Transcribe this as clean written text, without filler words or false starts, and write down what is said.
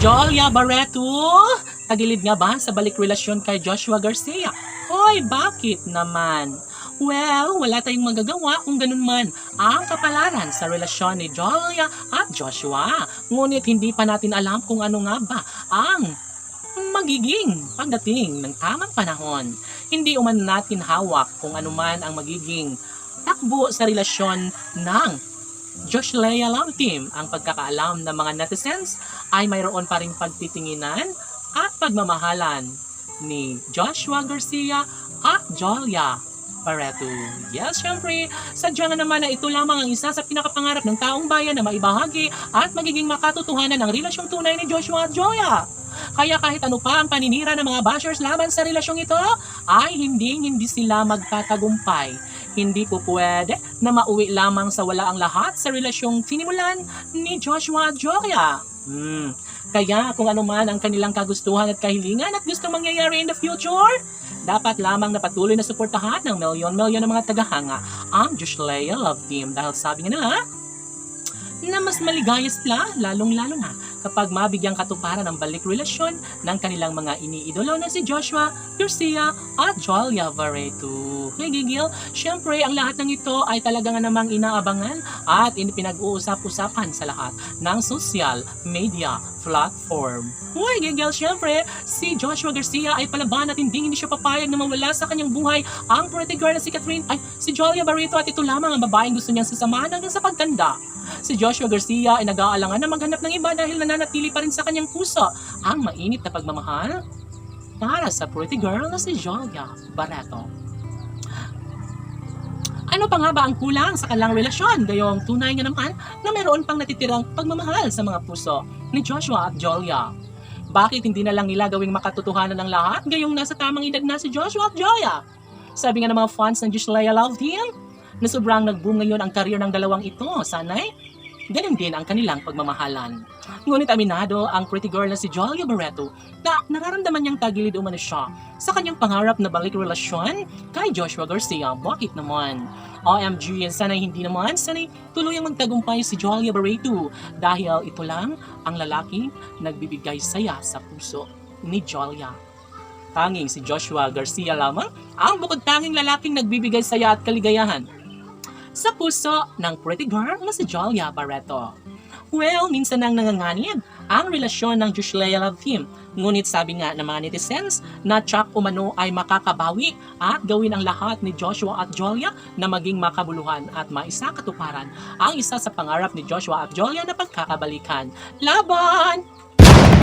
Jolia Barreto, tagilid nga ba sa balik relasyon kay Joshua Garcia? Hoy, bakit naman? Well, wala tayong magagawa kung ganun man ang kapalaran sa relasyon ni Jolia at Joshua. Ngunit hindi pa natin alam kung ano nga ba ang magiging pagdating ng tamang panahon. Hindi uman natin hawak kung ano man ang magiging takbo sa relasyon ng Josh Leia Love Team. Ang pagkakaalam ng mga netizens ay mayroon pa ring pagtitinginan at pagmamahalan ni Joshua Garcia at Jolia Barreto. Yes, syempre, sadya nga naman na ito lamang ang isa sa pinakapangarap ng taong bayan na maibahagi at magiging makatotohanan ang relasyong tunay ni Joshua at Jolia. Kaya kahit ano pa ang paninira ng mga bashers laban sa relasyong ito, ay hindi sila magtatagumpay. Hindi po pwede na mauwi lamang sa wala ang lahat sa relasyong tinimulan ni Joshua at Jolia. Kaya kung ano man ang kanilang kagustuhan at kahilingan at gusto mangyayari in the future, dapat lamang na patuloy na suportahan ng milyon-milyon ng mga tagahanga ang Josh Leia Love Team dahil sabi nga nila na mas maligaya sila lalong-lalo na kapag mabigyang katuparan ang balik relasyon ng kanilang mga iniidolo na si Joshua Garcia at Jolia Barreto. Kaya Gigil, syempre ang lahat ng ito ay talaga nga namang inaabangan at pinag-uusap-usapan sa lahat ng social media platform. Uy, Gigil, syempre si Joshua Garcia ay palaban at hindi siya papayag na mawala sa kanyang buhay ang pretty girl na si si Jolia Barreto at ito lamang ang babaeng gusto niyang sasamahan hanggang sa pagtanda. Si Joshua Garcia ay nag-aalangan na maghanap ng iba dahil nananatili pa rin sa kanyang puso ang mainit na pagmamahal para sa pretty girl na si Jolia Barreto. Ano pa nga ba ang kulang sa kanilang relasyon? Gayong tunay nga naman na mayroon pang natitirang pagmamahal sa mga puso ni Joshua at Jolia. Bakit hindi na lang nila gawing makatotohanan ng lahat gayong nasa tamang edad na si Joshua at Jolia? Sabi nga ng mga fans ng Josh Leia Love Team, na sobrang nag-boom ngayon ang career ng dalawang ito. Sana'y ganun din ang kanilang pagmamahalan. Ngunit aminado ang pretty girl na si Jolia Barreto na nararamdaman niyang tagilid umano siya sa kanyang pangarap na balik relasyon kay Joshua Garcia. Bakit naman? OMG, sana'y hindi naman, sana'y tuluyang magtagumpay si Jolia Barreto dahil ito lang ang lalaking nagbibigay saya sa puso ni Jolia. Tanging si Joshua Garcia lamang ang bukod tanging lalaking nagbibigay saya at kaligayahan sa puso ng pretty girl na si Jolia Barreto. Well, minsan nang nanganganib ang relasyon ng Josh Leia Love Team. Ngunit sabi nga ng mga netizens na tsak umano ay makakabawi at gawin ang lahat ni Joshua at Jolia na maging makabuluhan at maisakatuparan ang isa sa pangarap ni Joshua at Jolia na pagkakabalikan. Laban!